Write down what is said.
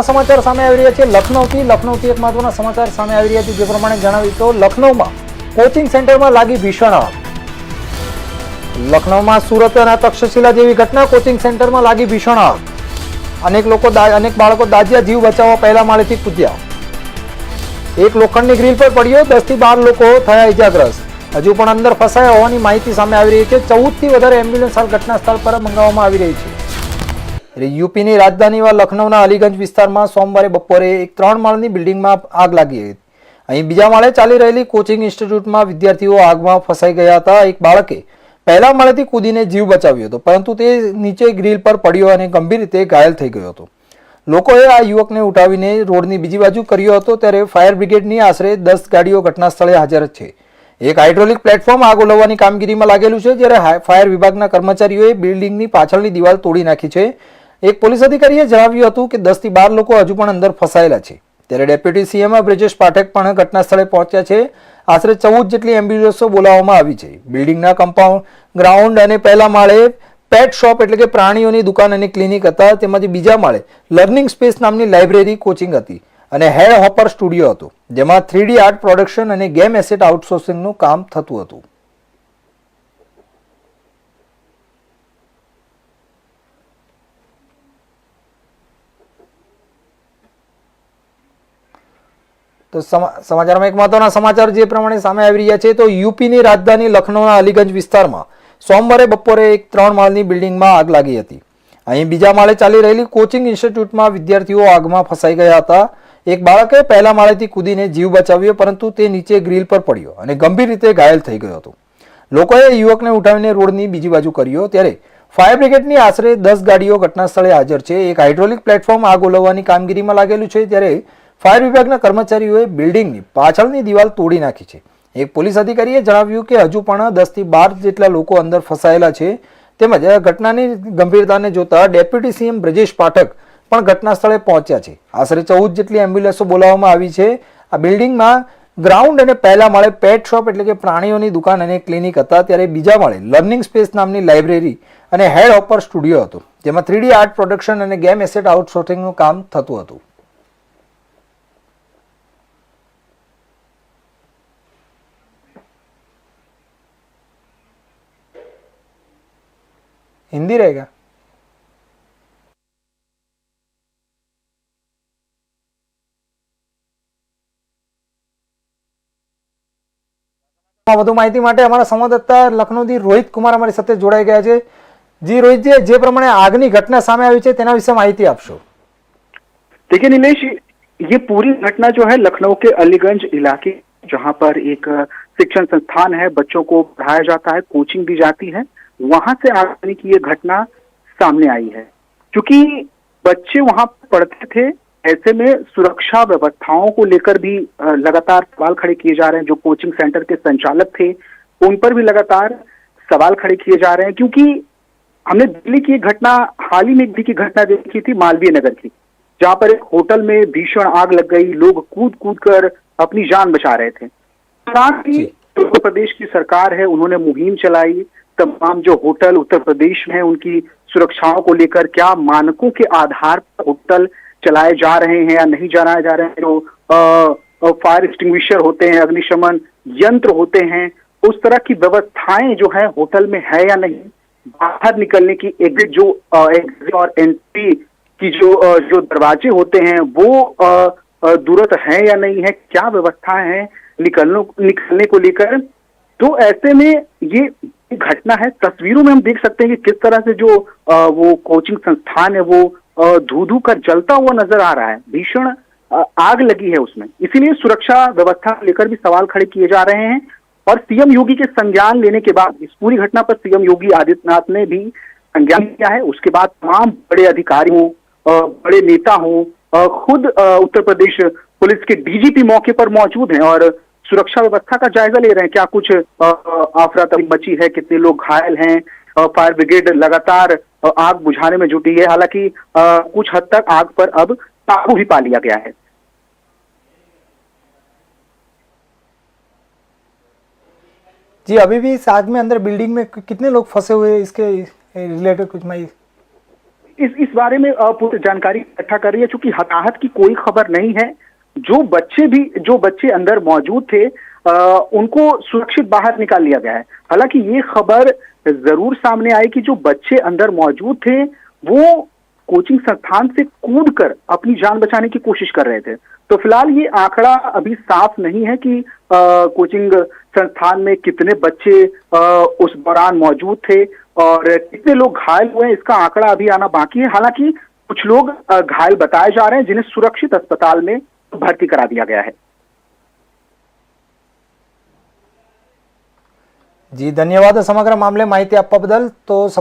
સમાચાર સામે આવી રહ્યા છે લખનૌથી એક મહત્વના સમાચાર સામે આવી રહ્યા છે જે પ્રમાણે જણાવ્યું તો લખનૌમાં કોચિંગ સેન્ટરમાં લાગી ભીષણ આગ। લખનૌમાં સુરત અને તક્ષશિલા જેવી ઘટના, કોચિંગ સેન્ટરમાં લાગી ભીષણ આગ। અનેક બાળકો દાઝ્યા, જીવ બચાવવા પહેલા માળેથી કૂદ્યા। એક લોખંડની ગ્રીલ પર પડ્યો, 10 થી 12 લોકો થયા ઇજાગ્રસ્ત। હજુ પણ અંદર ફસાયા હોવાની માહિતી સામે આવી રહી છે। 14 થી વધારે એમ્બ્યુલન્સ હાલ ઘટના સ્થળ પર મંગાવવામાં આવી રહી છે। यूपीની રાજધાનીમાં લખનૌના અલીગંજ વિસ્તારમાં સોમવારે બપોરે એક 3 માળની બિલ્ડિંગમાં આગ લાગી હતી। અહીં બીજા માળે ચાલી રહેલી કોચિંગ ઇન્સ્ટિટ્યૂટમાં વિદ્યાર્થીઓ આગમાં ફસાઈ ગયા હતા। એક બાળકે પહેલા માળેથી કૂદીને જીવ બચાવ્યો હતો, પરંતુ તે નીચે ગ્રીલ પર પડ્યો અને ગંભીર રીતે ઘાયલ થઈ ગયો હતો। લોકોએ આ યુવકને ઉઠાવીને રોડની બીજી બાજુ કર્યો હતો, ત્યારે ફાયર બ્રિગેડની આશરે 10 ગાડીઓ ઘટના સ્થળે હાજર છે। એક હાઇડ્રોલિક પ્લેટફોર્મ આગ ઓલવવાની કામગીરીમાં લાગેલું છે, જ્યારે ફાયર વિભાગના કર્મચારીઓએ બિલ્ડિંગની પાછળની દિવાલ તોડી નાખી છે। એક પોલીસ અધિકારીએ જણાવ્યું હતું કે 10 થી 12 લોકો હજુ પણ અંદર ફસાયેલા છે। ત્યારે ડેપ્યુટી સીએમ બ્રિજેશ પાઠક પણ ઘટના સ્થળે પહોંચ્યા છે। આશરે 14 જેટલી એમ્બ્યુલન્સો બોલાવવામાં આવી છે। બિલ્ડિંગના કમ્પાઉન્ડ ગ્રાઉન્ડ અને પહેલા માળે પેટ શોપ એટલે કે પ્રાણીઓની દુકાન અને ક્લિનિક હતા। તેમાંથી બીજા માળે લર્નિંગ સ્પેસ નામની લાઇબ્રેરી, કોચિંગ હતી અને હેડ હોપર સ્ટુડિયો હતો, જેમાં 3D આર્ટ પ્રોડક્શન અને ગેમ એસેટ આઉટસોર્સિંગનું કામ થતું હતું। તો સમાચારમાં એક મહત્વના સમાચાર જે પ્રમાણે સામે આવી રહ્યા છે તો યુપીની રાજધાની લખનૌના અલીગંજ વિસ્તારમાં સોમવારે બપોરે એક 3 માળની બિલ્ડિંગમાં આગ લાગી હતી। અહીં બીજા માળે ચાલી રહેલી કોચિંગ ઇન્સ્ટિટ્યૂટમાં વિદ્યાર્થીઓ આગમાં ફસાઈ ગયા હતા। એક બાળકે પહેલા માળેથી કૂદીને જીવ બચાવ્યો, પરંતુ તે નીચે ગ્રીલ પર પડ્યો અને ગંભીર રીતે ઘાયલ થઈ ગયો હતો। લોકોએ યુવકને ઉઠાવીને રોડની બીજી બાજુ કર્યો, ત્યારે ફાયર બ્રિગેડની આશરે 10 ગાડીઓ ઘટના સ્થળે હાજર છે। એક હાઇડ્રોલિક પ્લેટફોર્મ આગ ઓલવવાની કામગીરીમાં લાગેલું છે, ત્યારે ફાયર વિભાગના કર્મચારીઓએ બિલ્ડિંગની પાછળની દિવાલ તોડી નાખી છે। એક પોલીસ અધિકારીએ જણાવ્યું કે હજુ પણ 10 થી 12 જેટલા લોકો અંદર ફસાયેલા છે। તેમજ ઘટનાની ગંભીરતાને જોતા ડેપ્યુટી સીએમ બ્રિજેશ પાઠક પણ ઘટના સ્થળે પહોંચ્યા છે। આશરે 14 જેટલી એમ્બ્યુલન્સો બોલાવવામાં આવી છે। આ બિલ્ડિંગમાં ગ્રાઉન્ડ અને પહેલા માળે પેટ શોપ એટલે કે પ્રાણીઓની દુકાન અને ક્લિનિક હતા, ત્યારે બીજા માળે લર્નિંગ સ્પેસ નામની લાઇબ્રેરી અને હેડ હોપર સ્ટુડિયો હતો, જેમાં 3D આર્ટ પ્રોડક્શન અને ગેમ એસેટ આઉટસોર્સિંગનું કામ થતું હતું। हिंदी रहेगा। વધુ માહિતી માટે અમારા સંવાદદાતા લખનૌથી રોહિત કુમાર અમારી સાથે જોડાઈ ગયા છે। જી રોહિતજી, જે પ્રમાણે આગની ઘટના સામે આવી છે તેના વિશે માહિતી આપશો। देखिए नीलेश, ये पूरी घटना जो है लखनऊ के अलीगंज इलाके, जहां पर एक शिक्षण संस्थान है, बच्चों को पढ़ाया जाता है, कोचिंग दी जाती है, वहां से आगजनी की ये घटना सामने आई है। क्योंकि बच्चे वहां पढ़ते थे, ऐसे में सुरक्षा व्यवस्थाओं को लेकर भी लगातार सवाल खड़े किए जा रहे हैं। जो कोचिंग सेंटर के संचालक थे उन पर भी लगातार सवाल खड़े किए जा रहे हैं, क्योंकि हमने दिल्ली की घटना, हाल ही में दिल्ली की घटना देखी थी मालवीय नगर की, जहां पर एक होटल में भीषण आग लग गई, लोग कूद कूद कर अपनी जान बचा रहे थे। साथ ही उत्तर प्रदेश की सरकार है, उन्होंने मुहिम चलाई, तमाम जो होटल उत्तर प्रदेश में है उनकी सुरक्षाओं को लेकर क्या मानकों के आधार पर होटल चलाए जा रहे हैं या नहीं चलाए जा रहे हैं, जो फायर एक्सटिंग्विशर होते हैं, अग्निशमन यंत्र होते हैं, उस तरह की व्यवस्थाएं जो है होटल में है या नहीं, बाहर निकलने की एग्जिट और एंट्री की जो दरवाजे होते हैं वो दुरुस्त है या नहीं है, क्या व्यवस्थाएं हैं निकलने को लेकर। तो ऐसे में ये घटना है, तस्वीरों में हम देख सकते हैं कि किस तरह से जो वो कोचिंग संस्थान है वो धू धू कर जलता हुआ नजर आ रहा है। भीषण आग लगी है उसमें, इसीलिए सुरक्षा व्यवस्था लेकर भी सवाल खड़े किए जा रहे हैं। और सीएम योगी के संज्ञान लेने के बाद इस पूरी घटना पर सीएम योगी आदित्यनाथ ने भी संज्ञान लिया है। उसके बाद तमाम बड़े अधिकारी हों, बड़े नेता हों, खुद उत्तर प्रदेश पुलिस के डीजीपी मौके पर मौजूद हैं और सुरक्षा व्यवस्था का जायजा ले रहे हैं। क्या कुछ अफरा तफरी मची है, कितने लोग घायल हैं, फायर ब्रिगेड लगातार आग बुझाने में जुटी है। हालांकि कुछ हद तक आग पर अब काबू भी पा लिया गया है। जी, अभी भी इस आग में अंदर बिल्डिंग में कितने लोग फंसे हुए हैं, इसके रिलेटेड कुछ माहिती? इस बारे में पूरी जानकारी इकट्ठा कर रही है। चूंकि हताहत की कोई खबर नहीं है, जो बच्चे अंदर मौजूद थे उनको सुरक्षित बाहर निकाल लिया गया है। हालांकि ये खबर जरूर सामने आई कि जो बच्चे अंदर मौजूद थे वो कोचिंग संस्थान से कूदकर अपनी जान बचाने की कोशिश कर रहे थे। तो फिलहाल ये आंकड़ा अभी साफ नहीं है कि कोचिंग संस्थान में कितने बच्चे उस दौरान मौजूद थे और कितने लोग घायल हुए, इसका आंकड़ा अभी आना बाकी है। हालांकि कुछ लोग घायल बताए जा रहे हैं जिन्हें सुरक्षित अस्पताल में भर्ती करा दिया गया है। जी, धन्यवाद समग्र मामले माहिती आपवा बदल। तो